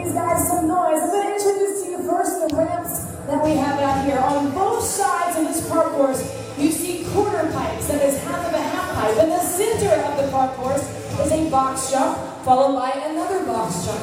these guys some noise. I'm going to introduce to you first the ramps that we have out here. On both sides of this park course, you see quarter pipes, that is half of a half pipe. In the center of the park course is a box jump, followed by another box jump.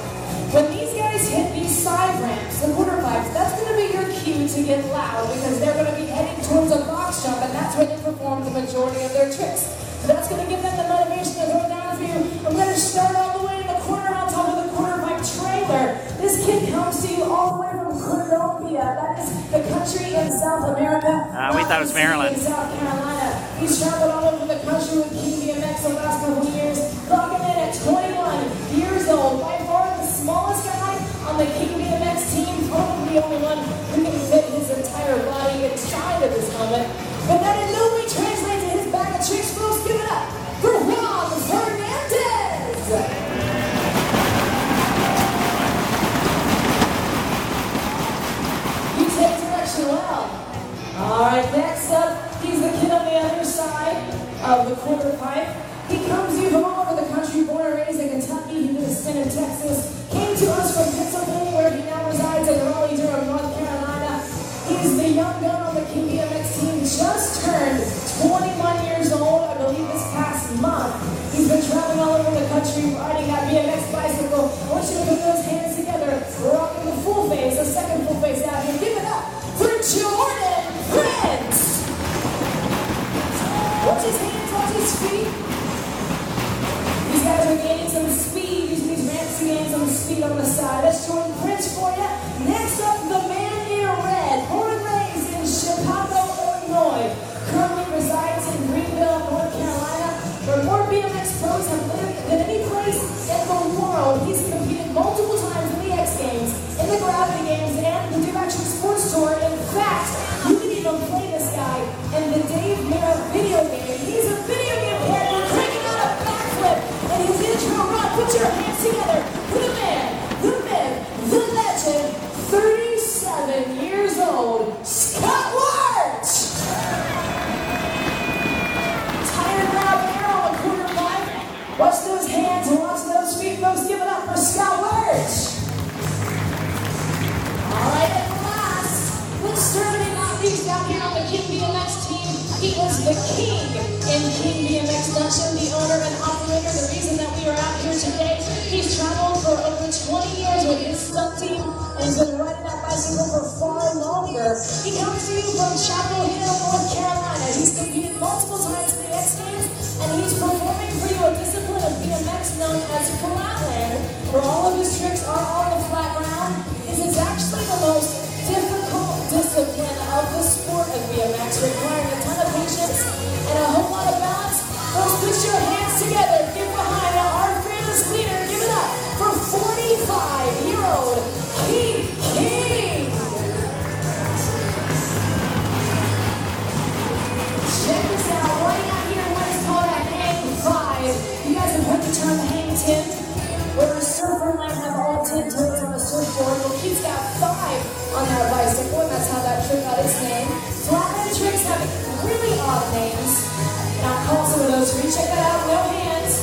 When these guys hit these side ramps, the quarter pipes, that's going to be your cue to get loud because they're going to be heading towards a box jump, and that's where they perform the majority of their tricks. So that's going to give them the motivation to throw down for you. I'm going to start all the way in the corner on top of the quarter pipe trailer. This kid comes to you all the way from Colombia. That is the country in South America. We thought it was Maryland. South Carolina. He's traveled all over the country with King BMX the last couple of years. Clocking in at 21 years old. By far the smallest guy on the King BMX team. Probably the only one who can fit his entire body inside of his helmet. But that in no way translates to his bag of tricks. Folks, give it up for Ron Fernandez. You take direction well. Alright, next up, he's the kid on the other side of the quarter pipe. He comes to you from all over the country, born and raised in Kentucky. He did a stint in Texas. Came to us from Pennsylvania, where he now resides in Raleigh, Durham, North Carolina. He's the young gun on the King BMX team. Just turned 21 years old, I believe this past month. He's been traveling all over the country, riding that BMX bicycle. I want you to put those hands together. We're rocking the full face, the second full face out here. Give it up for Jordan Prince. Watch his hands, watch his feet. These guys are gaining some speed. Using these ramps to gain some speed on the side. That's Jordan Prince for you. Next up, the man in red. Born and raised in Chicago, Illinois. Currently resides in Greenville, North Carolina. Where more BMX pros have lived than any place in the world. He's competed multiple times in the X Games, in the Gravity Games, and the Do Action Sports Tour. In fact, you can even play this guy in the Dave Mera video game. He's a video game character cranking out a backflip, and his intro run. Put your hands together for the man, the myth, the legend, 37 years old, Scott Wart! Tired grab air on the quarter pipe. Watch those hands and watch those feet. Folks, give it up for Scott Wart! Alright, and last, let's start it out. He's down here on the King BMX team. He is the king in King BMX Stunt, the owner and operator. The reason that we are out here today, he's traveled for over 20 years with his stunt team, and he's been riding that bicycle for far longer. He comes to you from Chapel Hill, North Carolina. He's competed multiple times in the X Games, and he's performing for you a discipline of BMX known as flatland, where all of his tricks are on the flat ground. This is actually the most difficult discipline of the sport of BMX, requiring a ton of patience and a whole lot of balance. Folks, put your hands together, get behind our fearless leader. Give it up for 45-year-old Keith King. Check this out, running out here in what is called a hang 5. You guys have heard the term hang 10? Where a surfer might have all 10 toes on a surfboard. Well, Keith's got 5 on that bicycle, and that's how that trick got its name. Flatland tricks have really odd names. And I'll call some of those for you. Check that out, no hands.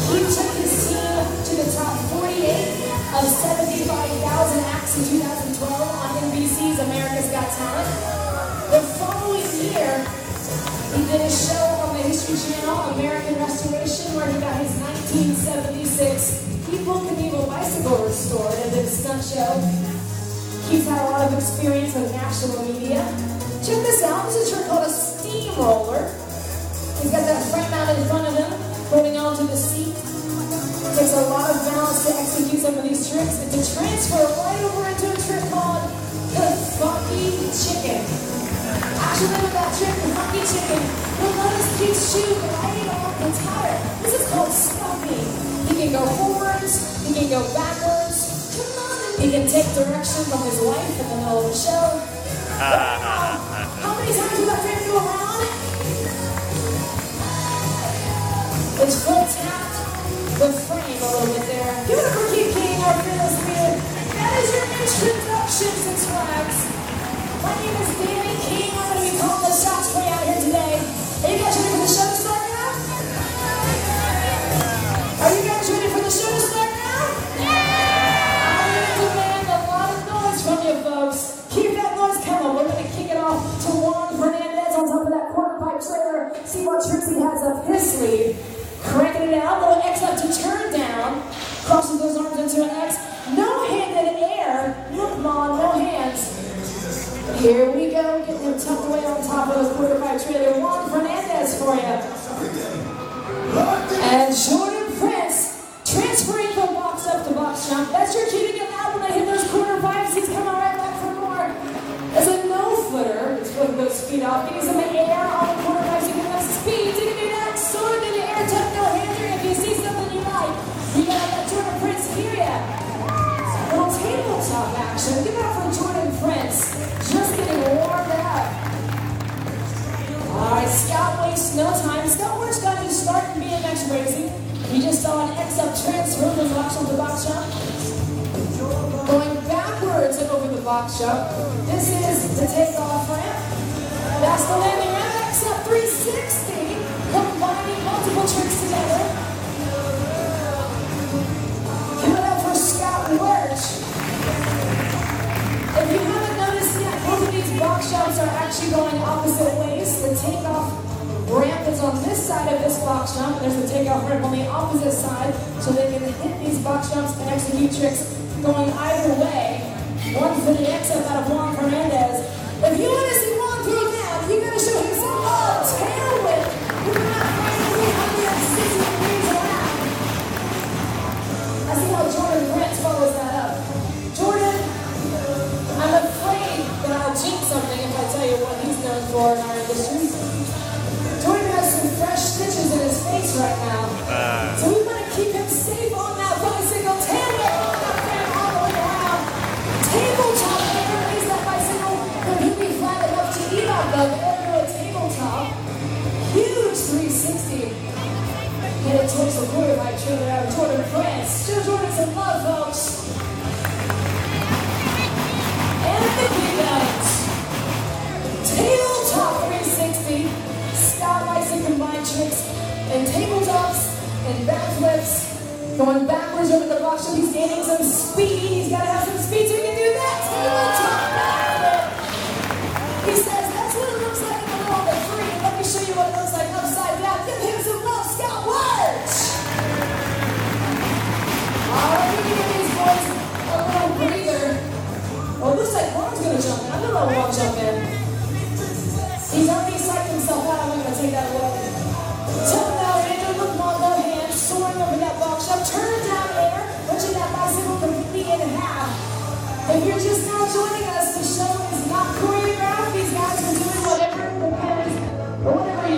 Keith took his team to the top 48 of 75,000 acts in 2012 on NBC's America's Got Talent. The following year, he did a show on the History Channel, American Restoration, where he got his 1976 People Knievel bicycle restored and did a stunt show. He's had a lot of experience with national media. Check this out. This is a trick called a steamroller. He's got that frame out in front of him, holding on to the seat. It takes a lot of balance to execute some of these tricks and to transfer right over into a trick called the Funky Chicken. Actually, with that trick, the Funky Chicken, you'll notice Keith's shoe gliding off the tire. This is called stumping. He can go forwards, he can go backwards, he can take direction from his wife in the middle of the show. How many times will that frame go around? It's full tapped the frame a little bit there. Give it up for Keith King, our fearless leader. That is your introduction, Six Flags. My name is Danny King. I'm going to be calling the shots for you out here today. Are you guys ready for the show to start now? crosses those arms into an X. No-handed air. Look, Mom, no hands. Here we go, getting him tucked away on top of the quarter-pipe trailer. Juan Fernandez for you. And Jordan Prince, transferring from box up to box jump. That's your cue to get out when they hit those quarter pipes. He's coming right back for more. It's a no-footer. It's flipping those speed off. Getting some air on the quarter pipes. You can have speed. You can do that. Sword in the air, tuck, no hander. If you see something you like, you gotta let Jordan Prince hear ya. A little tabletop action. Give it up for Jordan Prince. Just getting warmed up. All right, Scout wastes no time. Scout works got his start in BMX racing. You just saw an X-up transfer from box jump to box jump. Going backwards and over the box jump. This is the takeoff ramp. That's the landing ramp. X-up 360. Combining multiple tricks together. Give it up for Scout Lurch. If you haven't noticed yet, both of these box jumps are actually going opposite ways. The takeoff ramp is on this side of this box jump, and there's the takeoff ramp on the opposite side, so they can hit these box jumps and execute tricks going either way. One for the X-up out of Juan Fernandez. If you want to see Juan throw down, you got to show him some love. Tail whip. We're not fighting 360 degrees around. I see how Jordan Prince follows that up. Jordan, I'm afraid that I'll jinx something if I tell you what he's known for in our industry. Jordan has some fresh stitches in his face right now. So we want to keep him safe on that bicycle. Tail whip on that fan all the way around. Tabletop air, raise that bicycle. But he'll be flat enough to eat off the air to a tabletop. Huge 360. And it takes the quarterback trailer out of Jordan Prince. Show Jordan some love, folks. And the rebounds. Tabletop 360. Scout likes to combine tricks and tabletops and backflips. Going backwards over the box jump. He's gaining some speed. He's got to have some speed so he can do that. Tabletop backflip. He says that's what it looks like in the world of free. Let me show you what it looks like upside down. Give him some love, Scout Lurch. All right, we can give these boys a little breather. Oh, it looks like Juan's going to jump in. I'm going to let Juan jump in. He's already psyched himself out. I'm not going to take that away. Tell him now, Andrew, look, Juan, no hands, soaring over that box jump. Turn down air, pushing that bicycle completely in half. If you're just now joining us, the show is not choreographed. These guys are doing whatever depends, or whatever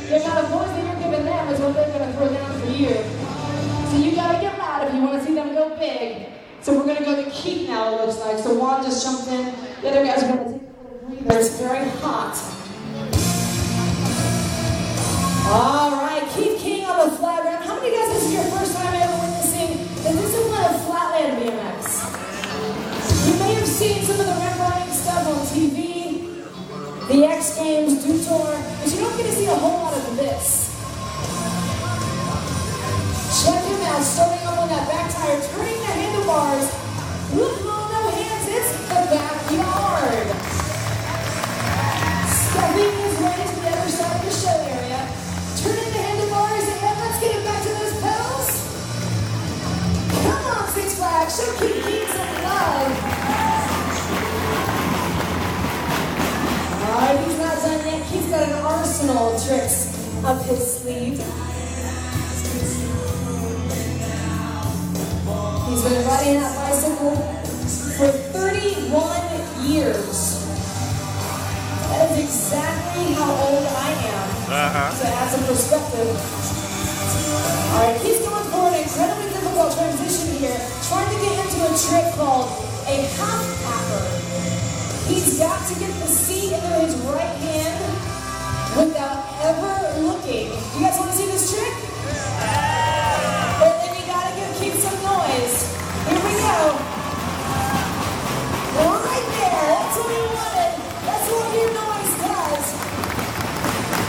the amount of noise that you're giving them is what they're going to throw down for you. So you got to get loud if you want to see them go big. So we're going to go to Keith now, it looks like. So Juan just jumped in. The other guys are going to take a little breather. It's very hot. All right, Keith King on the flat ramp. How many of you guys, this is your first time ever witnessing the discipline of flatland BMX? You may have seen some of the ramp riding stuff on TV, the X Games, Do Tour, but you don't get to see a whole lot of this. Check him out, starting up on that back tire, turning the handlebars. Look, Mo, no hands, it's the backyard. Stepping his way to the other side of the show area, turning the handlebars, and let's get it back to those pedals. Come on, Six Flags, show Keith King some love. Alright, he's not done yet. He's got an arsenal of tricks up his sleeve. He's been riding that bicycle for 31 years. That is exactly how old I am. To add some perspective. Alright, he's going for an incredibly difficult transition here, trying to get into a trick called a half packer. He's got to get the seat into his right hand without ever looking. You guys want to see this trick? But then you gotta keep some noise. Here we go. Right there. That's what he wanted. That's what your noise does.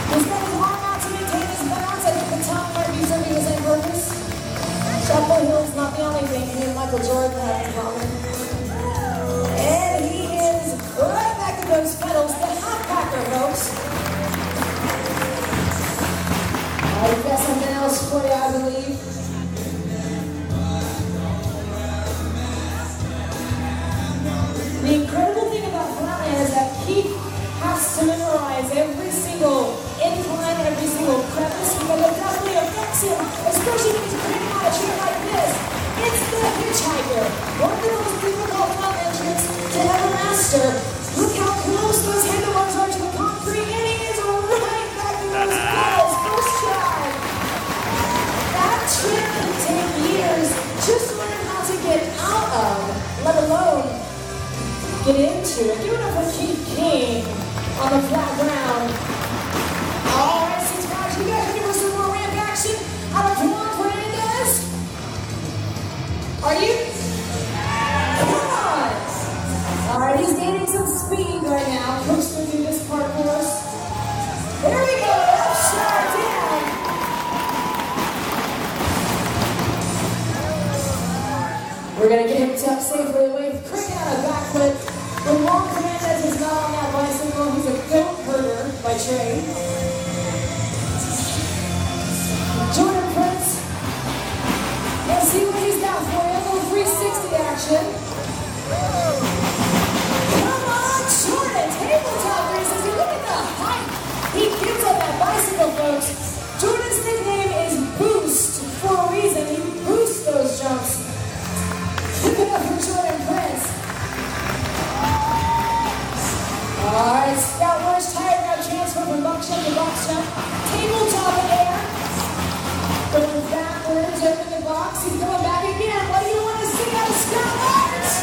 He's got his arm out to maintain his balance. I think the tongue might be serving the same purpose. Chapel Hill's not the only thing he and Michael Jordan have in common. And he is right back to those pedals. The half packer, folks. I've got something else for you, I believe. get into it. Give it up for Keith King on the flat ground. All right, Six Flags, you guys ready for some more ramp action out of Juan Fernandez? Are you? Come on! All right, he's gaining some speed right now. Coach will do this part for us. There we go, left shot down. We're gonna get him tucked safely away. Cricket out of backflip. When Juan Fernandez is not on that bicycle, he's a goat herder by trade. Jordan Prince. Let's see what he's got for you. A little 360 action. Come on, Jordan. Tabletop 360. Look at the height he gives on that bicycle, folks. Jordan's nickname is Boost for a reason. He boosts those jumps. Give it up for Jordan Prince. Alright, Scout Rush, tire grab transfer from box jump to box jump. Tabletop in air. Going backwards over the box. He's going back again. What do you want to see out of Scout Rush?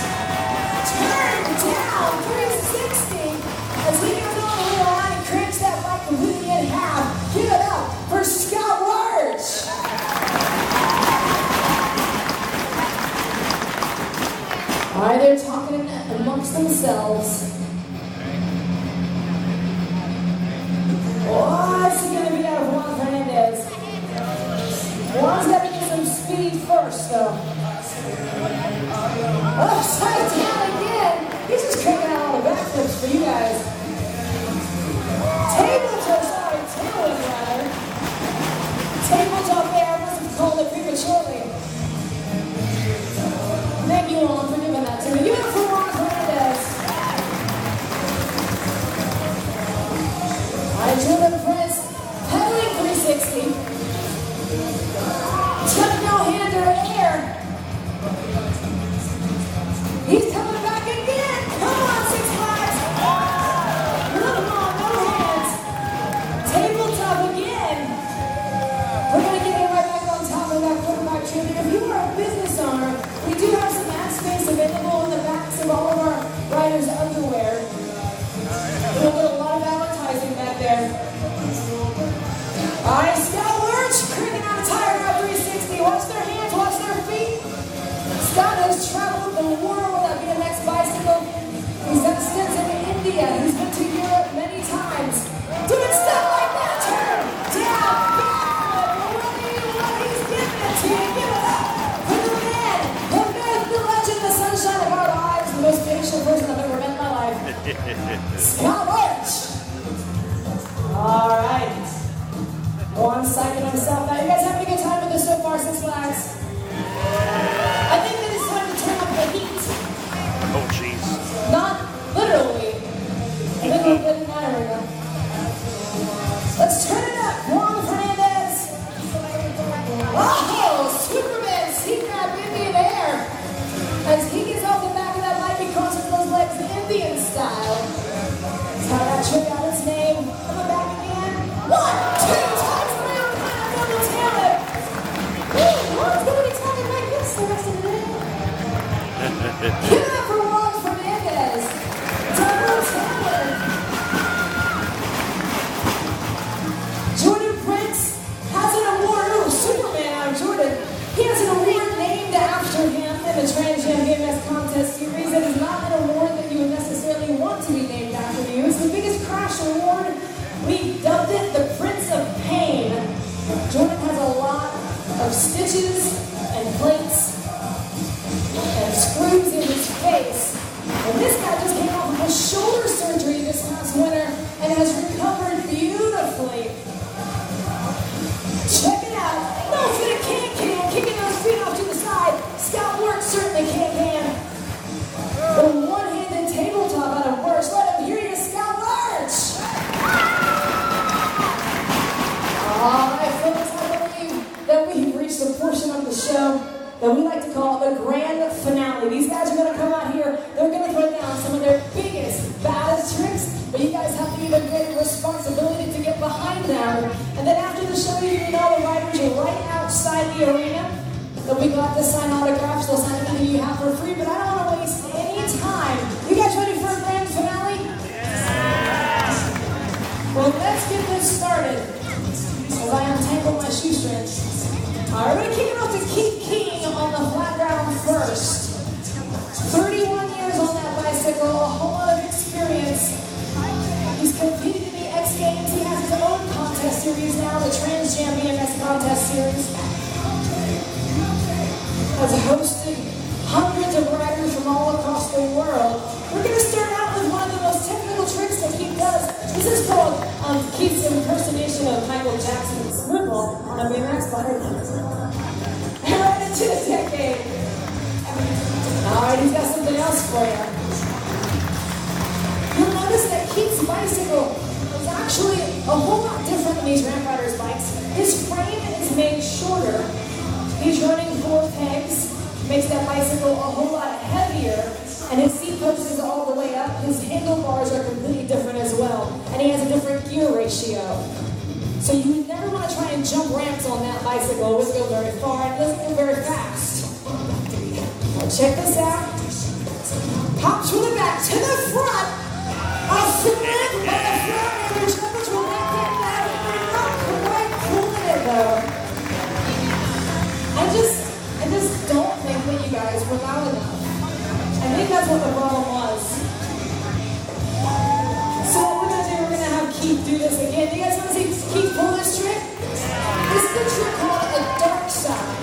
Turn down 360 as he goes all the way around and cranks that bike completely in half. Give it up for Scout Rush. Alright, they're talking amongst themselves. What's he going to be out of Juan Fernandez? Juan's got to get some speed first, though. Upside down again. He's just cranking out all the backflips for you guys. Tabletop, sorry, tailwind rather. Tabletop there, I must have called it prematurely. Thank you all for giving that to me. Give it up for Juan Fernandez. Alright, Jordan Prince, pedaling 360. Tuck no hander air. He's coming back again. Come on, Six Flags. Come on, no hands. Tabletop again. We're going to get him right back on top of that quarterback tribute. If you are a business owner, we do have some mat space available in the backs of all of our riders' underwear. We'll put a lot of advertising back there. All right, Scott Lurch, cranking out a tire grab 360. Watch their hands, watch their feet. Scott has traveled the world with a BMX bicycle. He's done stints in India. He's been to Europe many times. Doing stuff like that. Turn, down, backflip. Really what he's giving it to you. Give it up for the man, the myth, the legend, the sunshine of our lives, the most patient person I've ever met in my life. Scott Lurch. All right. One second himself. Now, you guys having a good time with this so far, Six Flags? I think that it's time to turn up the heat. Oh, jeez. Not literally. Literally, but in that area. Let's turn it up. Juan Fernandez. Oh, Superman. He grabbed Indian air. As he gets off the back of that bike, he crosses those legs Indian style. That's how that trick got its name. Coming back again. 1, 2 times around, kind of on the tail whip. Juan's going to be talking like this the rest of the day. Give it up for Juan Fernandez. Double tail whip. Jordan Prince has an award. Oh, Superman out of Jordan. He has an award named after him in the Trans Jam BMX contest series. It is not an award that you would necessarily want to be named after you. It's the biggest crash award. We dubbed it the Prince of Pain. Jordan has a lot of stitches and plates and screws in his face. And this guy just came off of a shoulder surgery this past winter and has recovered beautifully. Check it out. No fit a can, kicking those feet off to the side. Scout Work certainly can. The one-handed tabletop out of Lurch. Let him hear you, Scout Lurch. Alright, folks, I believe that we've reached a portion of the show that we like to call the grand finale. These guys are going to come out here, they're going to throw down some of their biggest, baddest tricks, but you guys have the even greater responsibility to get behind them. And then after the show, you know the riders are right outside the arena. They'll be glad to sign autographs, they'll sign anything you have for free, but I don't want to waste any time. You guys ready for Well, let's get this started as I untangle my shoestrings. All right, we're kicking off to Keith King on the flat ground first. 31 years on that bicycle, a whole lot of experience. He's competed in the X Games. He has his own contest series now, the Trans Jam BMX contest series. Has hosted hundreds of riders from all across the world. We're going to start out with one of the most technical tricks that Keith does. This is called Keith's impersonation of Michael Jackson's swivel on a BMX bike. And right into the decade. Alright, he's got something else for you. You'll notice that Keith's bicycle is actually a whole lot different than these ramp riders' bikes. His frame is made shorter. He's running 4 pegs, makes that bicycle a whole lot heavier, and his seat post is all the way up. His handlebars are completely different as well, and he has a different gear ratio. So you would never want to try and jump ramps on that bicycle. It doesn't go very far, and it doesn't go very fast. Now check this out. Pops from the back to the front. A flip on the front, and your jumpers will not get that. They're not quite pulling it though. I just don't think that you guys were loud enough. I think that's what the problem was. So what we're going to do, we're going to have Keith do this again. Do you guys want to see Keith pull this trick? This is a trick called a dark side.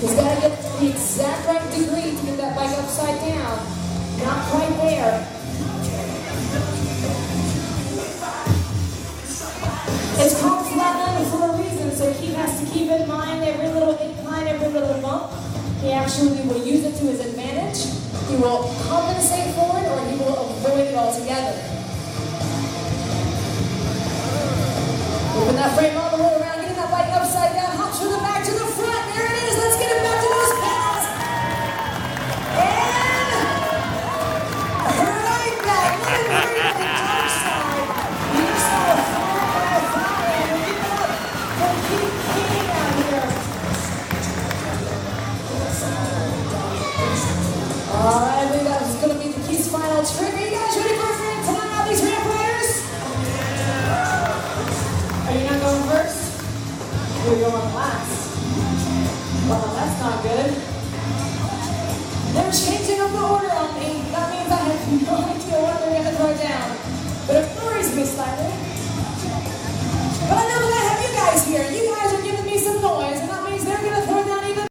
He's got to get the exact right degree to get that bike upside down. Not quite there. It's called flatline for a reason, so Keith has to keep in mind every little incline, every little bump. He actually will use it to his advantage. He will compensate for it, or he will avoid it altogether. Open that frame all the way around, getting that bike upside down, hops from the back to the front. There it is. Let's get it back to those pedals. And right back. Look at the dark side. You saw a fly by a fly, and we're getting up from Keith King out here. Alright, I think that is going to be the Keith's final trick. Are you guys ready for a friend? Come on out, these ramp riders. Are you not going first? You're going last. Well, that's not good. They're changing up the order on me.